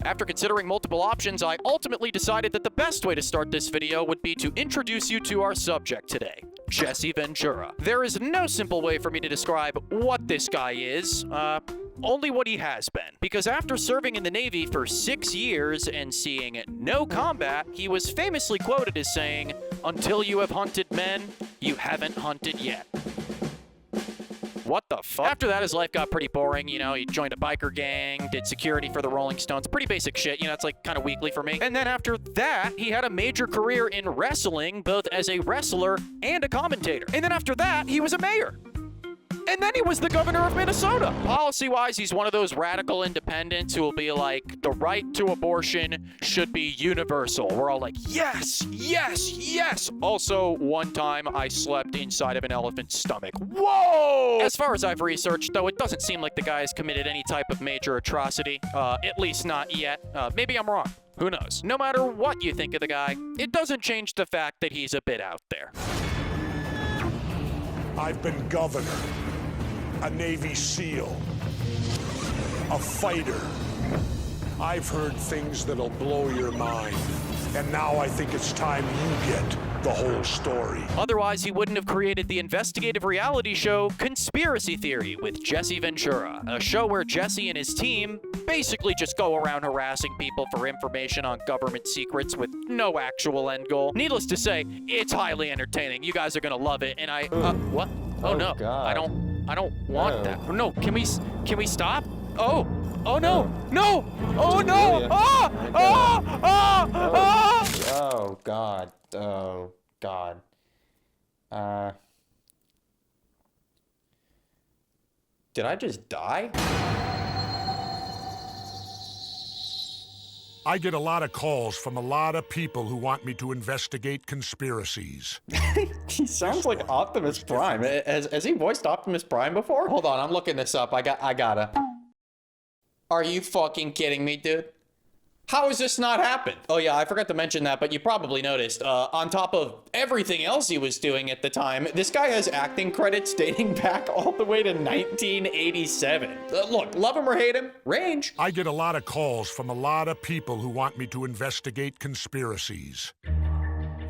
After considering multiple options, I ultimately decided that the best way to start this video would be to introduce you to our subject today, Jesse Ventura. There is no simple way for me to describe what this guy is, only what he has been. Because after serving in the Navy for 6 years and seeing no combat, he was famously quoted as saying, "Until you have hunted men, you haven't hunted yet." What the fuck? After that, his life got pretty boring. You know, he joined a biker gang, did security for the Rolling Stones. Pretty basic shit. You know, it's like kind of weekly for me. And then after that, he had a major career in wrestling, both as a wrestler and a commentator. And then after that, he was a mayor. And then he was the governor of Minnesota. Policy-wise, he's one of those radical independents who will be like, the right to abortion should be universal. We're all like, yes, yes, yes. Also, one time I slept inside of an elephant's stomach. Whoa! As far as I've researched, though, it doesn't seem like the guy has committed any type of major atrocity. At least not yet. Maybe I'm wrong. Who knows? No matter what you think of the guy, it doesn't change the fact that he's a bit out there. I've been governor, a Navy SEAL, a fighter. I've heard things that'll blow your mind. And now I think it's time you get the whole story. Otherwise, he wouldn't have created the investigative reality show Conspiracy Theory with Jesse Ventura, a show where Jesse and his team basically just go around harassing people for information on government secrets with no actual end goal. Needless to say, it's highly entertaining. You guys are gonna love it. And what? Oh no, God. I don't want that. No, can we stop? Oh no, no, oh no, Oh God, oh God. Did I just die? I get a lot of calls from a lot of people who want me to investigate conspiracies. He sounds like Optimus Prime. Has he voiced Optimus Prime before? Hold on, I'm looking this up. I gotta. Are you fucking kidding me, dude? How has this not happened? Oh yeah, I forgot to mention that, but you probably noticed, on top of everything else he was doing at the time, this guy has acting credits dating back all the way to 1987. Look, love him or hate him, range. I get a lot of calls from a lot of people who want me to investigate conspiracies.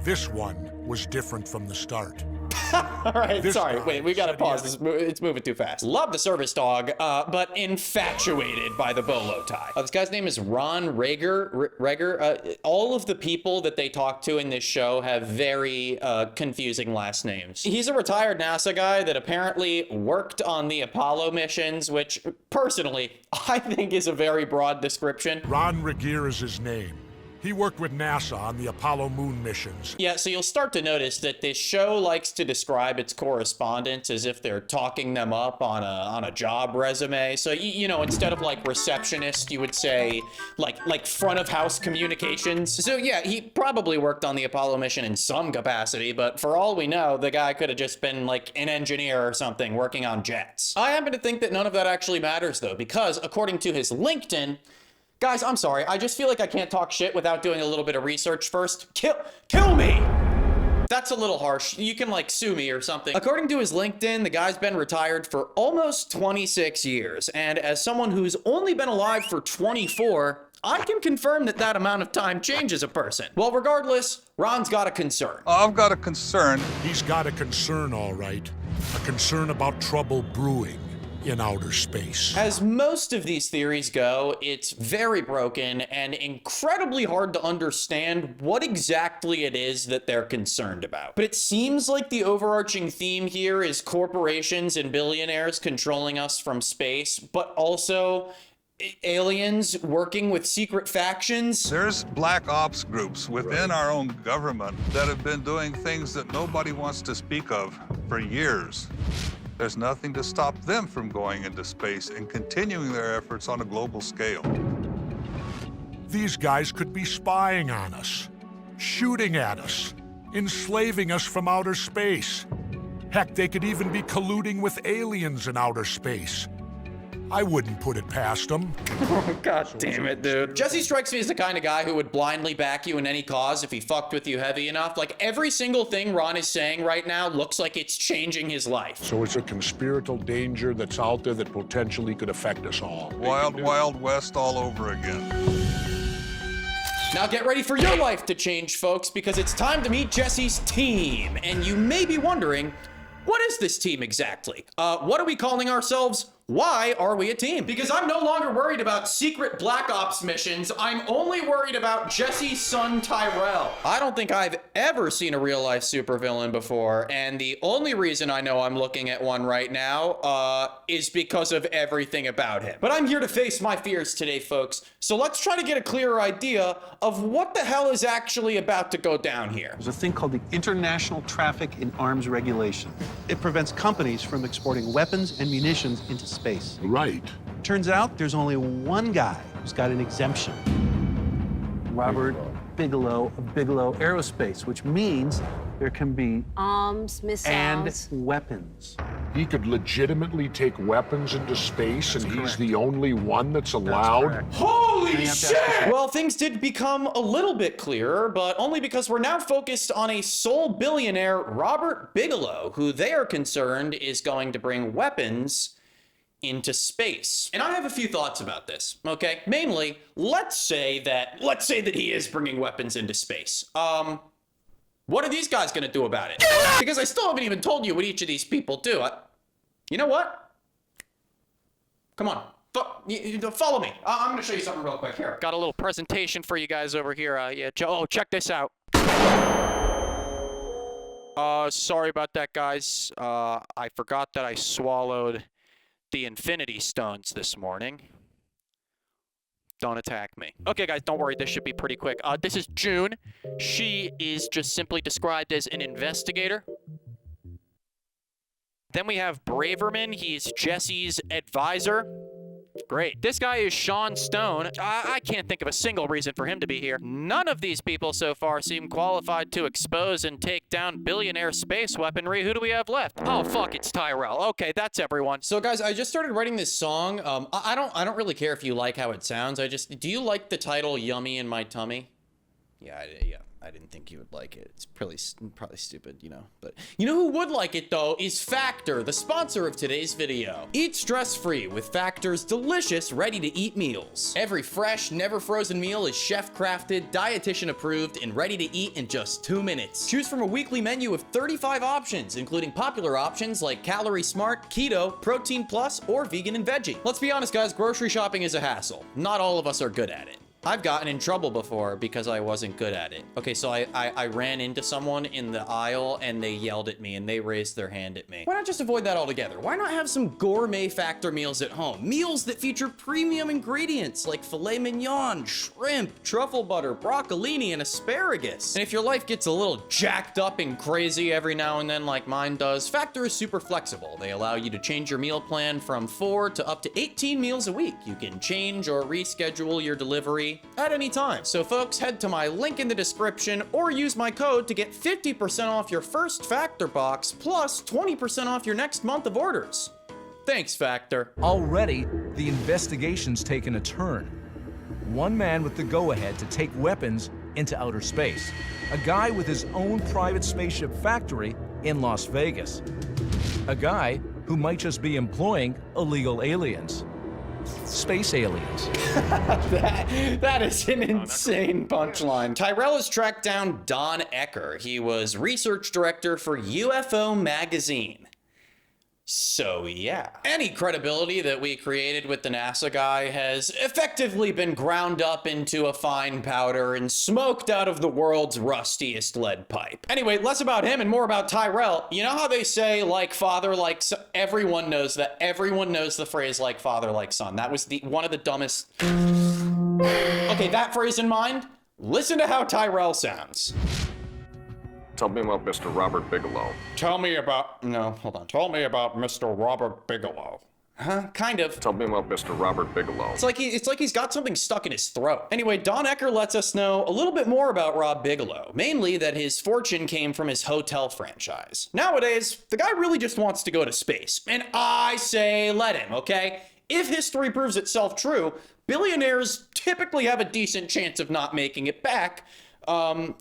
This one was different from the start. All right, sorry, wait, we gotta pause. It's moving too fast. Love the service dog, but infatuated by the bolo tie. This guy's name is Ron Rager. All of the people that they talk to in this show have very confusing last names. He's a retired NASA guy that apparently worked on the Apollo missions, which personally, I think is a very broad description. Ron Rager is his name. He worked with NASA on the Apollo moon missions. Yeah, so you'll start to notice that this show likes to describe its correspondents as if they're talking them up on a job resume. So, you know, instead of like receptionist, you would say like front of house communications. So yeah, he probably worked on the Apollo mission in some capacity, but for all we know, the guy could have just been like an engineer or something working on jets. I happen to think that none of that actually matters though, because according to his LinkedIn, guys, I'm sorry. I just feel like I can't talk shit without doing a little bit of research first. Kill me! That's a little harsh. You can like sue me or something. According to his LinkedIn, the guy's been retired for almost 26 years. And as someone who's only been alive for 24, I can confirm that that amount of time changes a person. Well, regardless, Ron's got a concern. I've got a concern. He's got a concern, all right. A concern about trouble brewing in outer space. As most of these theories go, it's very broken and incredibly hard to understand what exactly it is that they're concerned about. But it seems like the overarching theme here is corporations and billionaires controlling us from space, but also aliens working with secret factions. There's black ops groups within our own government that have been doing things that nobody wants to speak of for years. There's nothing to stop them from going into space and continuing their efforts on a global scale. These guys could be spying on us, shooting at us, enslaving us from outer space. Heck, they could even be colluding with aliens in outer space. I wouldn't put it past them. Oh, God damn it, dude. Jesse strikes me as the kind of guy who would blindly back you in any cause if he fucked with you heavy enough. Like, every single thing Ron is saying right now looks like it's changing his life. So it's a conspiratorial danger that's out there that potentially could affect us all. Wild, Wild West all over again. Now get ready for your life to change, folks, because it's time to meet Jesse's team. And you may be wondering, what is this team exactly? What are we calling ourselves? Why are we a team? Because I'm no longer worried about secret Black Ops missions. I'm only worried about Jesse's son, Tyrell. I don't think I've ever seen a real life supervillain before. And the only reason I know I'm looking at one right now is because of everything about him. But I'm here to face my fears today, folks. So let's try to get a clearer idea of what the hell is actually about to go down here. There's a thing called the International Traffic in Arms Regulation. It prevents companies from exporting weapons and munitions into space. Right. Turns out there's only one guy who's got an exemption. Robert Bigelow of Bigelow Aerospace, which means there can be arms, missiles, and weapons. He could legitimately take weapons into space, and he's the only one that's allowed? Holy shit! Well, things did become a little bit clearer, but only because we're now focused on a sole billionaire, Robert Bigelow, who they are concerned is going to bring weapons into space. And I have a few thoughts about this, okay? Mainly, let's say that he is bringing weapons into space. What are these guys gonna do about it? Because I still haven't even told you what each of these people do. You know what? Come on, follow me. I'm gonna show you something real quick here. Got a little presentation for you guys over here. Oh, check this out. Sorry about that, guys. I forgot that I swallowed the Infinity Stones this morning. Don't attack me. Okay, guys, don't worry. This should be pretty quick. This is June. She is just simply described as an investigator. Then we have Braverman. He's Jesse's advisor. Great. This guy is Sean Stone. I can't think of a single reason for him to be here. None of these people so far seem qualified to expose and take down billionaire space weaponry. Who do we have left? Oh, fuck, it's Tyrell. Okay, that's everyone. So, guys, I just started writing this song. I don't really care if you like how it sounds. Do you like the title "Yummy in My Tummy"? Yeah. I didn't think you would like it. It's probably stupid, you know. But you know who would like it, though, is Factor, the sponsor of today's video. Eat stress-free with Factor's delicious, ready-to-eat meals. Every fresh, never-frozen meal is chef-crafted, dietitian-approved, and ready to eat in just 2 minutes. Choose from a weekly menu of 35 options, including popular options like Calorie Smart, Keto, Protein Plus, or Vegan and Veggie. Let's be honest, guys, grocery shopping is a hassle. Not all of us are good at it. I've gotten in trouble before because I wasn't good at it. Okay, so I ran into someone in the aisle and they yelled at me and they raised their hand at me. Why not just avoid that altogether? Why not have some gourmet Factor meals at home? Meals that feature premium ingredients like filet mignon, shrimp, truffle butter, broccolini, and asparagus. And if your life gets a little jacked up and crazy every now and then like mine does, Factor is super flexible. They allow you to change your meal plan from 4 to up to 18 meals a week. You can change or reschedule your delivery at any time. So folks, head to my link in the description or use my code to get 50% off your first Factor box plus 20% off your next month of orders. Thanks, Factor. Already, the investigation's taken a turn. One man with the go-ahead to take weapons into outer space. A guy with his own private spaceship factory in Las Vegas. A guy who might just be employing illegal aliens. Space aliens. That is an insane punchline. Tyrell has tracked down Don Ecker. He was research director for UFO Magazine. So yeah, any credibility that we created with the NASA guy has effectively been ground up into a fine powder and smoked out of the world's rustiest lead pipe. Anyway, less about him and more about Tyrell. You know how they say like father, like son? Everyone knows that. Everyone knows the phrase like father, like son. That was one of the dumbest. Okay, that phrase in mind, listen to how Tyrell sounds. Tell me about Mr. Robert Bigelow. Tell me about Mr. Robert Bigelow. Huh? Kind of. Tell me about Mr. Robert Bigelow. It's like he's got something stuck in his throat. Anyway, Don Ecker lets us know a little bit more about Rob Bigelow, mainly that his fortune came from his hotel franchise. Nowadays, the guy really just wants to go to space. And I say let him, okay? If history proves itself true, billionaires typically have a decent chance of not making it back from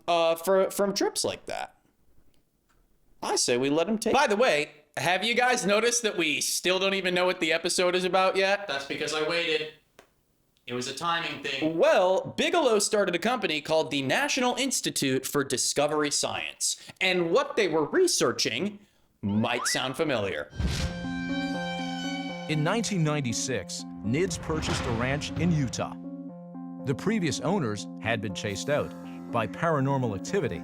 trips like that. I say we let him take. By the way, have you guys noticed that we still don't even know what the episode is about yet? That's because I waited. It was a timing thing. Well, Bigelow started a company called the National Institute for Discovery Science, and what they were researching might sound familiar. In 1996, NIDS purchased a ranch in Utah. The previous owners had been chased out by paranormal activity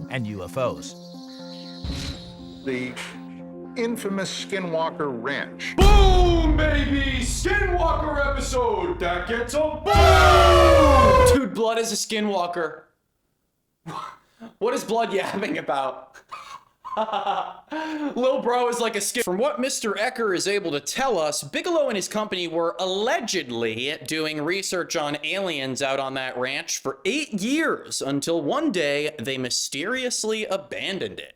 and UFOs. The infamous Skinwalker Ranch. Boom, baby! Skinwalker episode that gets a boom! Dude, Blood is a skinwalker. What is Blood yapping about? Lil bro is like a skin. From what Mr. Ecker is able to tell us, Bigelow and his company were allegedly doing research on aliens out on that ranch for 8 years until one day they mysteriously abandoned it.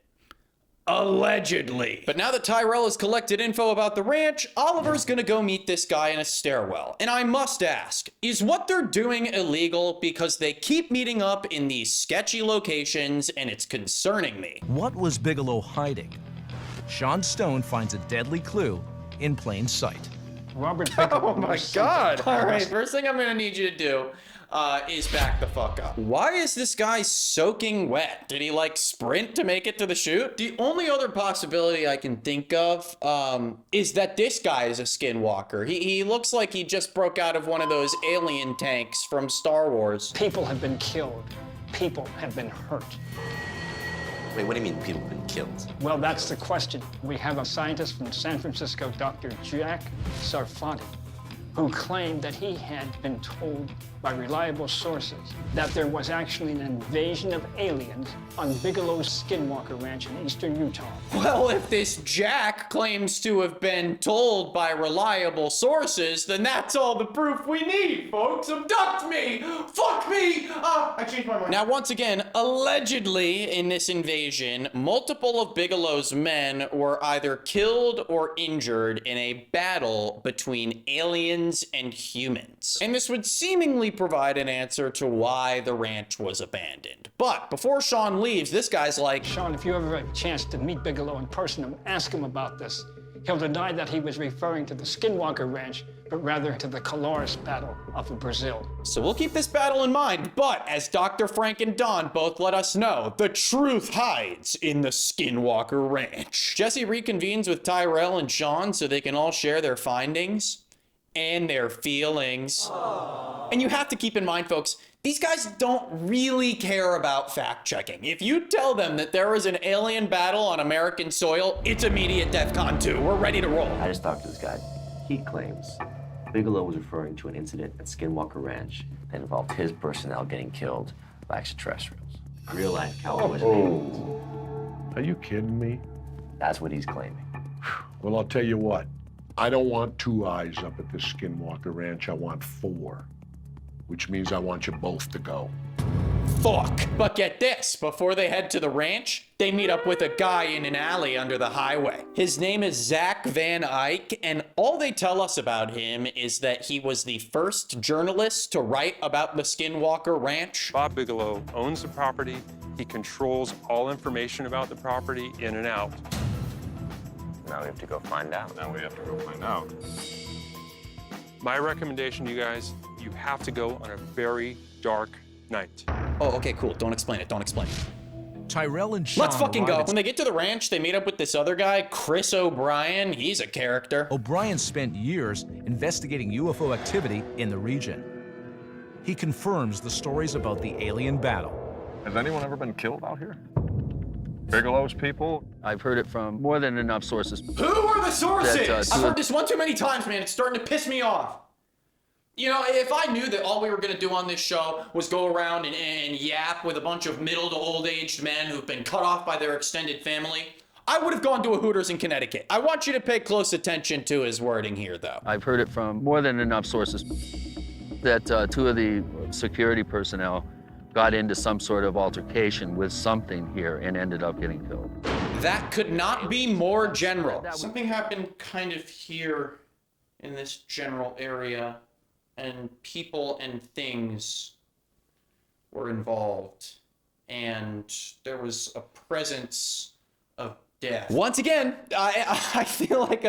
Allegedly. But now that Tyrell has collected info about the ranch, Oliver's gonna go meet this guy in a stairwell. And I must ask, is what they're doing illegal? Because they keep meeting up in these sketchy locations and it's concerning me. What was Bigelow hiding? Sean Stone finds a deadly clue in plain sight. Robert Bigelow. Oh my God. All right, first thing I'm gonna need you to do is back the fuck up. Why is this guy soaking wet? Did he like sprint to make it to the chute? The only other possibility I can think of is that this guy is a skinwalker. He looks like he just broke out of one of those alien tanks from Star Wars. People have been killed. People have been hurt. Wait, what do you mean people have been killed? Well, that's the question. We have a scientist from San Francisco, Dr. Jack Sarfati, who claimed that he had been told by reliable sources that there was actually an invasion of aliens on Bigelow's Skinwalker Ranch in eastern Utah. Well, if this Jack claims to have been told by reliable sources, then that's all the proof we need, folks. Abduct me! Fuck me! I changed my mind. Now, once again, allegedly in this invasion, multiple of Bigelow's men were either killed or injured in a battle between aliens and humans. And this would seemingly provide an answer to why the ranch was abandoned. But before Sean leaves, this guy's like, Sean, if you ever have a chance to meet Bigelow in person and ask him about this, he'll deny that he was referring to the Skinwalker Ranch, but rather to the Colores battle off of Brazil. So we'll keep this battle in mind, but as Dr. Frank and Don both let us know, the truth hides in the Skinwalker Ranch. Jesse reconvenes with Tyrell and Sean so they can all share their findings and their feelings. Aww. And you have to keep in mind, folks, these guys don't really care about fact-checking. If you tell them that there was an alien battle on American soil, it's immediate DEFCON 2. We're ready to roll. I just talked to this guy. He claims Bigelow was referring to an incident at Skinwalker Ranch that involved his personnel getting killed by extraterrestrials. Real-life cowboys and aliens. Are you kidding me? That's what he's claiming. Well, I'll tell you what. I don't want 2 eyes up at this Skinwalker Ranch. I want 4. Which means I want you both to go. Fuck. But get this, before they head to the ranch, they meet up with a guy in an alley under the highway. His name is Zach Van Eyck, and all they tell us about him is that he was the first journalist to write about the Skinwalker Ranch. Bob Bigelow owns the property. He controls all information about the property in and out. Now we have to go find out. My recommendation to you guys, you have to go on a very dark night. Oh, okay, cool. Don't explain it. Don't explain it. Tyrell and Sean Let's fucking go. arrive at- When they get to the ranch, they meet up with this other guy, Chris O'Brien. He's a character. O'Brien spent years investigating UFO activity in the region. He confirms the stories about the alien battle. Has anyone ever been killed out here? Bigelow's people? I've heard it from more than enough sources. Who are the sources? That, I've heard this one too many times, man. It's starting to piss me off. You know, if I knew that all we were going to do on this show was go around and yap with a bunch of middle to old-aged men who've been cut off by their extended family, I would have gone to a Hooters in Connecticut. I want you to pay close attention to his wording here, though. I've heard it from more than enough sources that 2 of the security personnel got into some sort of altercation with something here and ended up getting killed. That could not be more general. Something happened kind of here in this general area, and people and things were involved, and there was a presence of Yeah. Once again, I feel like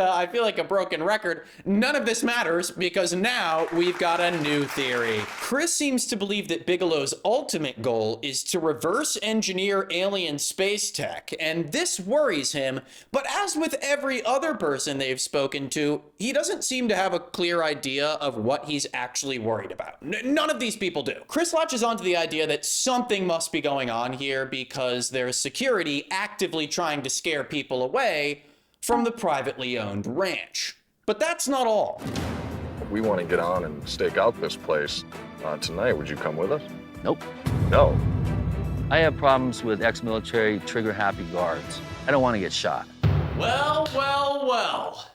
a broken record. None of this matters because now we've got a new theory. Chris seems to believe that Bigelow's ultimate goal is to reverse engineer alien space tech, and this worries him. But as with every other person they've spoken to, he doesn't seem to have a clear idea of what he's actually worried about. None of these people do. Chris latches onto the idea that something must be going on here because there's security actively trying to scare people away from the privately owned ranch. But that's not all. We want to get on and stake out this place tonight. Would you come with us? Nope. No. I have problems with ex-military trigger-happy guards. I don't want to get shot. Well, well, well.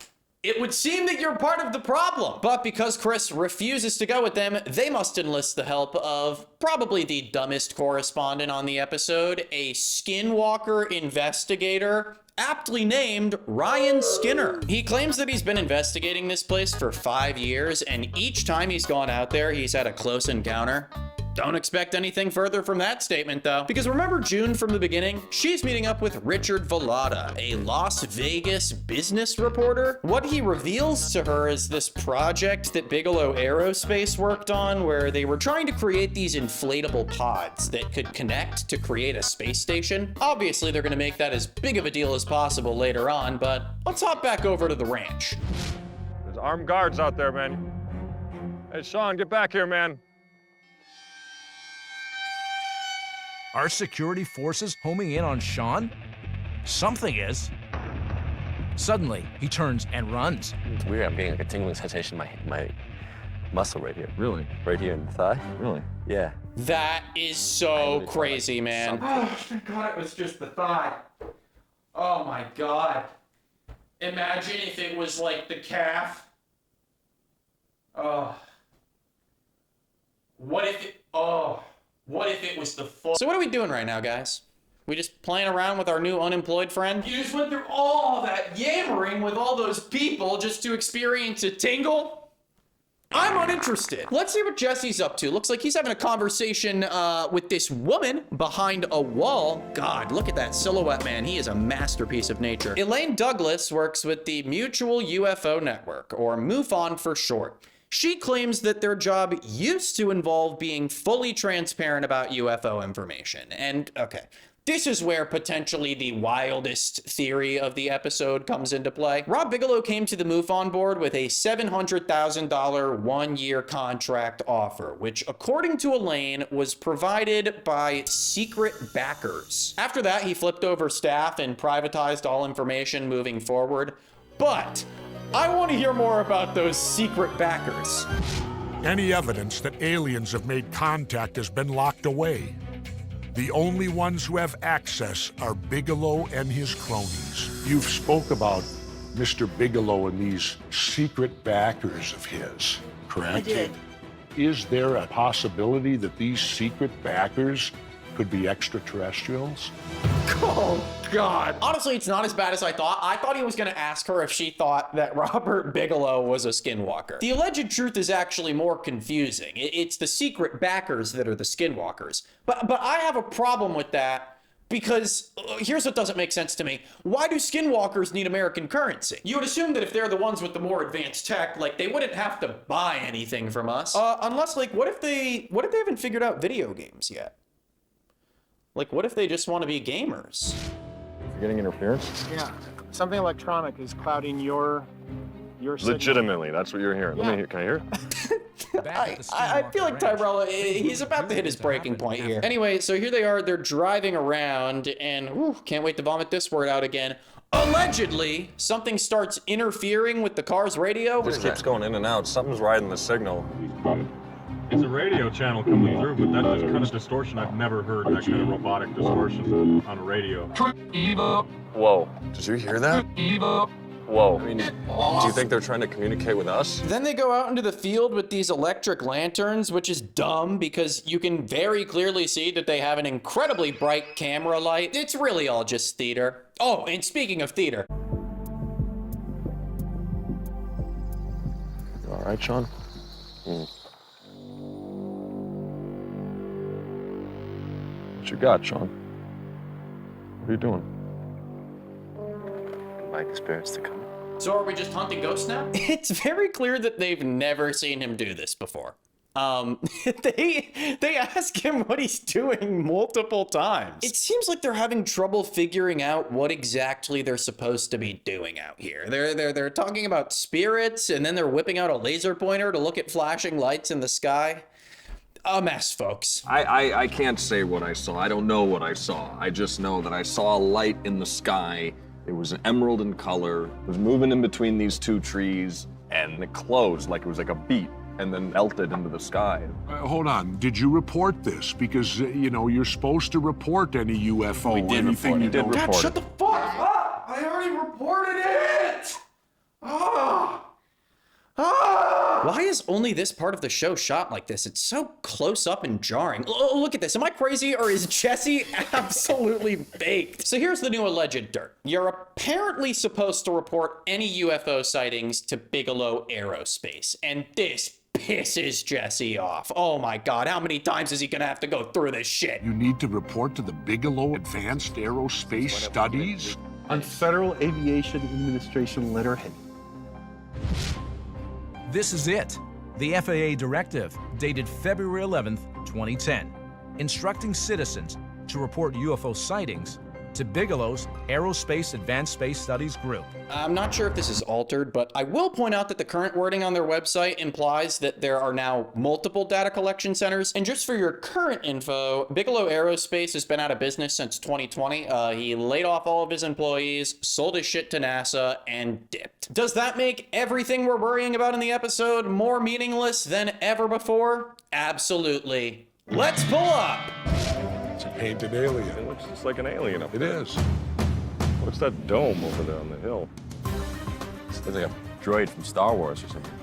It would seem that you're part of the problem. But because Chris refuses to go with them, they must enlist the help of probably the dumbest correspondent on the episode, a skinwalker investigator, aptly named Ryan Skinner. He claims that he's been investigating this place for 5 years, and each time he's gone out there, he's had a close encounter. Don't expect anything further from that statement, though. Because remember June from the beginning? She's meeting up with Richard Velada, a Las Vegas business reporter. What he reveals to her is this project that Bigelow Aerospace worked on, where they were trying to create these inflatable pods that could connect to create a space station. Obviously, they're gonna make that as big of a deal as possible later on, but let's hop back over to the ranch. There's armed guards out there, man. Hey, Sean, get back here, man. Are security forces homing in on Sean? Something is. Suddenly, he turns and runs. It's weird. I'm getting like a tingling sensation in my muscle right here. Really? Right here in the thigh. Really? Yeah. That is so crazy, man. Oh, thank God it was just the thigh. Oh my God. Imagine if it was like the calf. Oh. What if it was the foot? So what are we doing right now, guys? We just playing around with our new unemployed friend? You just went through all that yammering with all those people just to experience a tingle? I'm uninterested. Let's see what Jesse's up to. Looks like he's having a conversation with this woman behind a wall. God, look at that silhouette, man. He is a masterpiece of nature. Elaine Douglas works with the Mutual UFO Network, or MUFON for short. She claims that their job used to involve being fully transparent about UFO information. And, okay, this is where potentially the wildest theory of the episode comes into play. Rob Bigelow came to the MUFON board with a $700,000 one-year contract offer, which, according to Elaine, was provided by secret backers. After that, he flipped over staff and privatized all information moving forward. But I want to hear more about those secret backers. Any evidence that aliens have made contact has been locked away. The only ones who have access are Bigelow and his cronies. You've spoke about Mr. Bigelow and these secret backers of his, correct? I did. Is there a possibility that these secret backers could be extraterrestrials? Oh, God. Honestly, it's not as bad as I thought. I thought he was going to ask her if she thought that Robert Bigelow was a skinwalker. The alleged truth is actually more confusing. It's the secret backers that are the skinwalkers. But I have a problem with that because here's what doesn't make sense to me. Why do skinwalkers need American currency? You would assume that if they're the ones with the more advanced tech, like, they wouldn't have to buy anything from us. Unless, like, what if they haven't figured out video games yet? Like, what if they just want to be gamers? You're getting interference? Yeah, something electronic is clouding your signal. Legitimately, that's what you're hearing. Yeah. Let me hear. Can I hear it? I feel like Tyrell, he's about to hit his breaking point here. Anyway, so here they are. They're driving around, and can't wait to vomit this word out again. Allegedly, something starts interfering with the car's radio. It just keeps going in and out. Something's riding the signal. It's a radio channel coming through, but that's just kind of distortion. I've never heard that kind of robotic distortion on a radio. Whoa. Did you hear that? Whoa. I mean, do you think they're trying to communicate with us? Then they go out into the field with these electric lanterns, which is dumb because you can very clearly see that they have an incredibly bright camera light. It's really all just theater. Oh, and speaking of theater. All right, Sean? What you got, Sean? What are you doing? invite the spirits to come. So are we just hunting ghosts now? It's very clear that they've never seen him do this before. They ask him what he's doing multiple times. It seems like they're having trouble figuring out what exactly they're supposed to be doing out here. They're talking about spirits, and then they're whipping out a laser pointer to look at flashing lights in the sky. A mess, folks. I can't say what I saw. I don't know what I saw. I just know that I saw a light in the sky. It was an emerald in color. It was moving in between these two trees, and it closed like it was like a beat, and then melted into the sky. Hold on. Did you report this? Because, you know, you're supposed to report any UFO. We did report it. God, shut the fuck up! I already reported it! Why is only this part of the show shot like this? It's so close up and jarring. Look at this. Am I crazy, or is Jesse absolutely baked? So here's the new alleged dirt. You're apparently supposed to report any UFO sightings to Bigelow Aerospace, and this pisses Jesse off. Oh my God, how many times is he gonna have to go through this shit? You need to report to the Bigelow Advanced Aerospace Studies? On Federal Aviation Administration letterhead. This is it. The FAA directive, dated February 11th, 2010, instructing citizens to report UFO sightings to Bigelow's Aerospace Advanced Space Studies Group. I'm not sure if this is altered, but I will point out that the current wording on their website implies that there are now multiple data collection centers. And just for your current info, Bigelow Aerospace has been out of business since 2020. He laid off all of his employees, sold his shit to NASA, and dipped. Does that make everything we're worrying about in the episode more meaningless than ever before? Absolutely. Let's pull up. It's a painted alien. It looks just like an alien up It there. is. What's that dome over there on the hill? It's like a droid from Star Wars or something.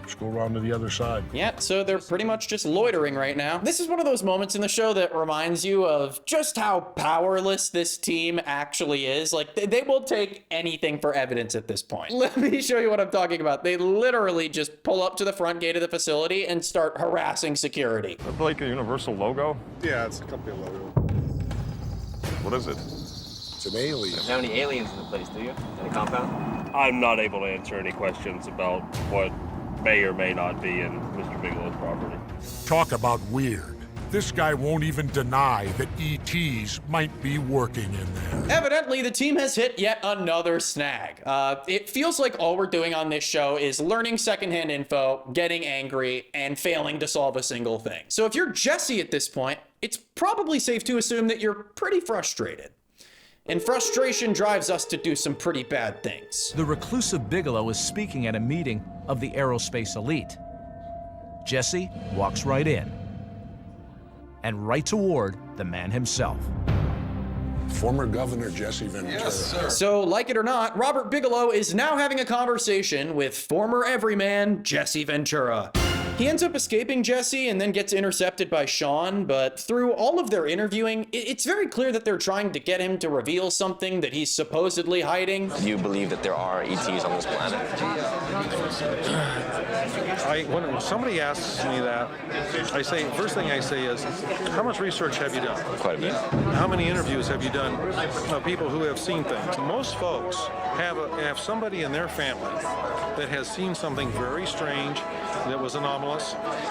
Let's go around to the other side. Yeah, so they're pretty much just loitering right now. This is one of those moments in the show that reminds you of just how powerless this team actually is. Like, they will take anything for evidence at this point. Let me show you what I'm talking about. They literally just pull up to the front gate of the facility and start harassing security. Is that like a Universal logo? Yeah, it's a company logo. What is it? It's an alien. How many aliens in the place, do you? In the compound? I'm not able to answer any questions about what may or may not be in Mr. Bigelow's property. Talk about weird. This guy won't even deny that ETs might be working in there. Evidently, the team has hit yet another snag. It feels like all we're doing on this show is learning secondhand info, getting angry, and failing to solve a single thing. So if you're Jesse at this point, it's probably safe to assume that you're pretty frustrated. And frustration drives us to do some pretty bad things. The reclusive Bigelow is speaking at a meeting of the aerospace elite. Jesse walks right in and right toward the man himself. Former Governor Jesse Ventura. Yes, sir. So, like it or not, Robert Bigelow is now having a conversation with former everyman Jesse Ventura. He ends up escaping Jesse and then gets intercepted by Sean, but through all of their interviewing, it's very clear that they're trying to get him to reveal something that he's supposedly hiding. Do you believe that there are ETs on this planet? When somebody asks me that, first thing I say is, how much research have you done? Quite a bit. How many interviews have you done of people who have seen things? Most folks have somebody in their family that has seen something very strange that was anomalous.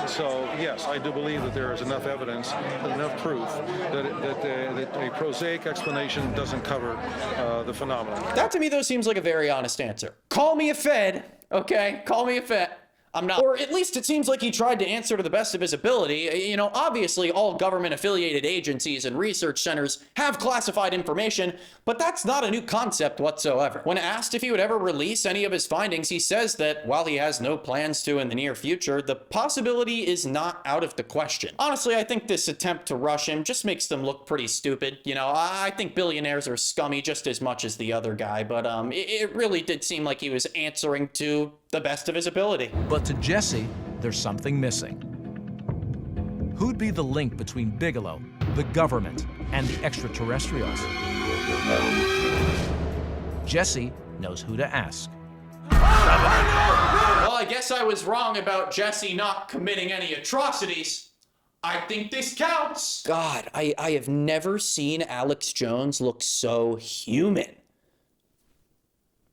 So yes, I do believe that there is enough evidence, enough proof that a prosaic explanation doesn't cover the phenomenon. That to me, though, seems like a very honest answer. Call me a Fed, okay? Call me a Fed. I'm not. Or at least it seems like he tried to answer to the best of his ability. You know, obviously all government-affiliated agencies and research centers have classified information, but that's not a new concept whatsoever. When asked if he would ever release any of his findings, he says that while he has no plans to in the near future, the possibility is not out of the question. Honestly, I think this attempt to rush him just makes them look pretty stupid. You know, I think billionaires are scummy just as much as the other guy, but it really did seem like he was answering to the best of his ability. But to Jesse, there's something missing. Who'd be the link between Bigelow, the government, and the extraterrestrials? Jesse knows who to ask. Well, I guess I was wrong about Jesse not committing any atrocities. I think this counts. God, I have never seen Alex Jones look so human.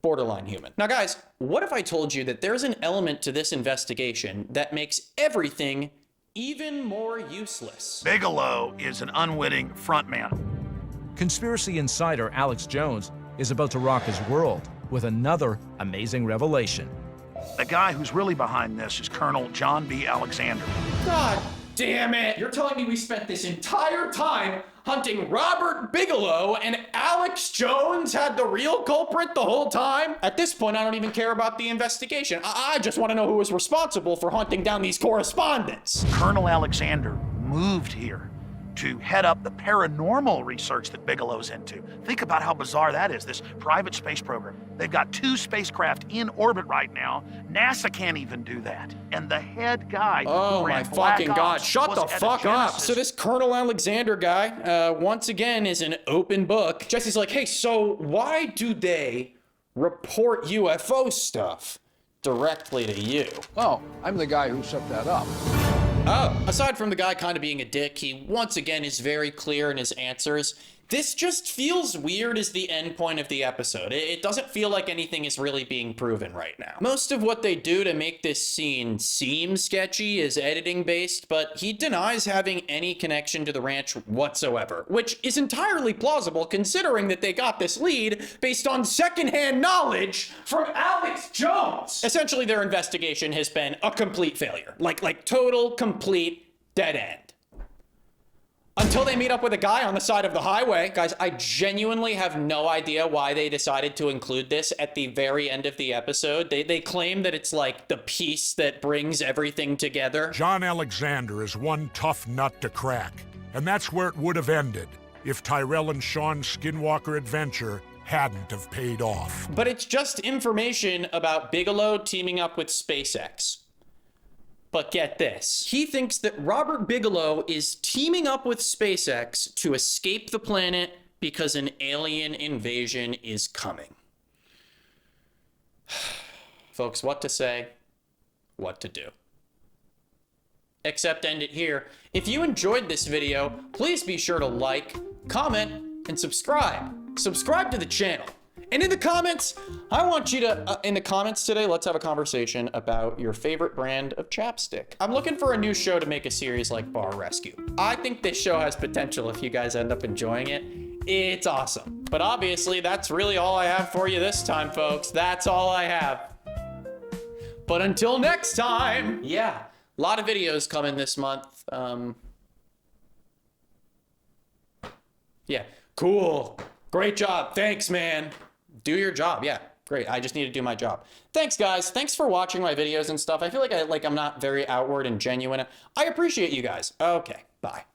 borderline human. Now guys, what if I told you that there's an element to this investigation that makes everything even more useless? Bigelow is an unwitting frontman. Conspiracy insider Alex Jones is about to rock his world with another amazing revelation. The guy who's really behind this is Colonel John B. Alexander. God damn it! You're telling me we spent this entire time hunting Robert Bigelow and Alex Jones had the real culprit the whole time? At this point, I don't even care about the investigation. I just want to know who was responsible for hunting down these correspondents. Colonel Alexander moved here to head up the paranormal research that Bigelow's into. Think about how bizarre that is, this private space program. They've got 2 spacecraft in orbit right now. NASA can't even do that. And the head guy oh my fucking God, shut the fuck up. So this Colonel Alexander guy, once again, is an open book. Jesse's like, hey, so why do they report UFO stuff directly to you? Oh, I'm the guy who set that up. Oh, aside from the guy kind of being a dick, he once again is very clear in his answers. This just feels weird as the end point of the episode. It doesn't feel like anything is really being proven right now. Most of what they do to make this scene seem sketchy is editing based, but he denies having any connection to the ranch whatsoever, which is entirely plausible considering that they got this lead based on secondhand knowledge from Alex Jones. Essentially, their investigation has been a complete failure. Like total, complete dead end. Until they meet up with a guy on the side of the highway. Guys, I genuinely have no idea why they decided to include this at the very end of the episode. They claim that it's like the piece that brings everything together. John Alexander is one tough nut to crack. And that's where it would have ended if Tyrell and Sean's Skinwalker adventure hadn't have paid off. But it's just information about Bigelow teaming up with SpaceX. But get this, he thinks that Robert Bigelow is teaming up with SpaceX to escape the planet because an alien invasion is coming. Folks, what to say, what to do. Except end it here. If you enjoyed this video, please be sure to like, comment, and subscribe. Subscribe to the channel. And in the comments, I want you to, in the comments today, let's have a conversation about your favorite brand of chapstick. I'm looking for a new show to make a series like Bar Rescue. I think this show has potential if you guys end up enjoying it. It's awesome. But obviously, that's really all I have for you this time, folks. That's all I have. But until next time, yeah, a lot of videos coming this month. Yeah, cool. Great job. Thanks, man. Do your job. Yeah, great. I just need to do my job. Thanks, guys. Thanks for watching my videos and stuff. I feel like I'm not very outward and genuine. I appreciate you guys. Okay, bye.